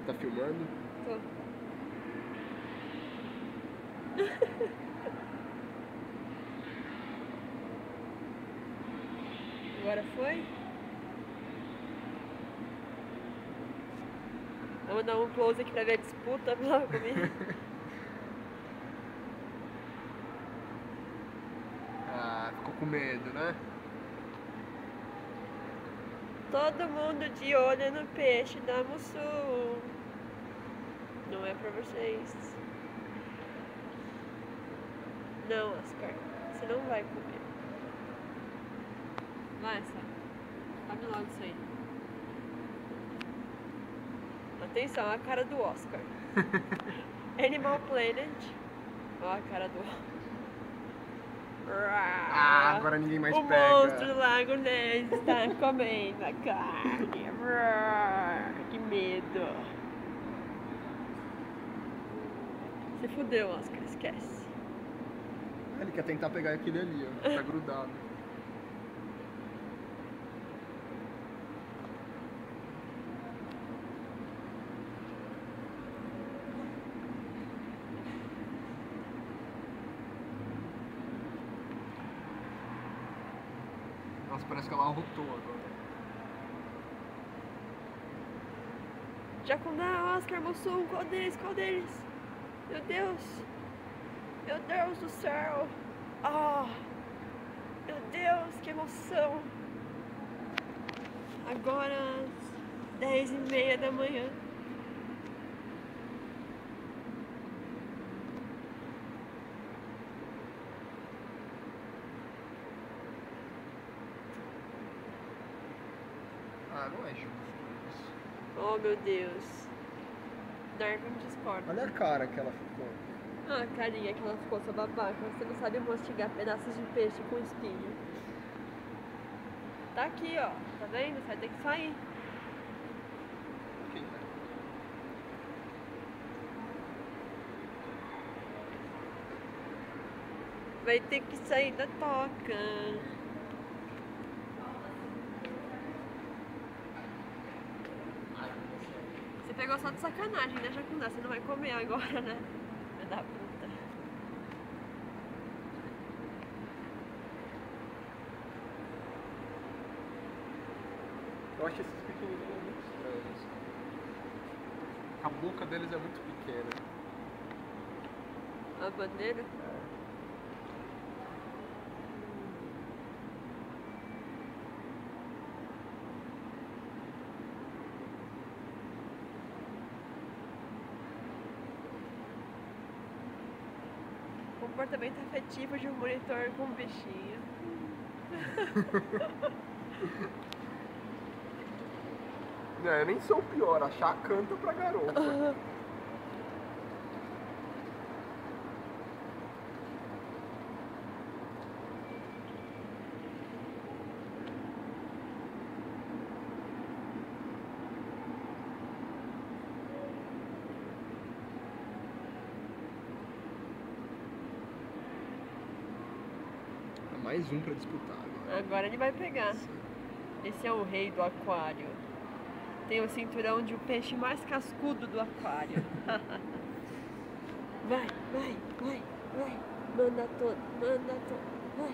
tá filmando? Tô. Agora foi? Vamos dar um close aqui pra ver a disputa lá comigo. Ah, ficou com medo, né? Todo mundo de olho no peixe da Mussum. Não é pra vocês. Não, Oscar. Você não vai comer. Vai, Sá. Come logo isso aí. Atenção, a cara do Oscar. Animal Planet. Ó a cara do Oscar. Ah, agora ninguém mais o pega. O monstro do Lago Ness está comendo a carne. Que medo. Se fudeu, Oscar, esquece. Ele quer tentar pegar aquele ali, ó. Tá grudado. Nossa, parece que ela arrotou agora. Jacundá, Oscar, Mussum, qual deles? Qual deles? Meu Deus! Meu Deus do céu! Ah! Meu Deus, que emoção! Agora, 10h30 da manhã. Ah, não é justo isso. Oh, meu Deus. Darwin discorda. Olha a cara que ela ficou. Ah, carinha que ela ficou, sua babaca. Você não sabe mastigar pedaços de peixe com espinho. Tá aqui, ó. Tá vendo? Você vai ter que sair. Quem vai? Vai ter que sair da toca. Você pegou só de sacanagem, né, Jacundá? Você não vai comer agora, né? Vai dar puta. Eu acho esses pequenininhos muito estranhos. A boca deles é muito pequena. A bandeira? Comportamento afetivo de um monitor com um bichinho. Não, eu nem sou o pior, achar canta pra garota. Mais um pra disputar agora. Agora ele vai pegar. Esse é o rei do aquário. Tem o cinturão de o peixe mais cascudo do aquário. Vai, vai, vai, vai. Manda todo, vai.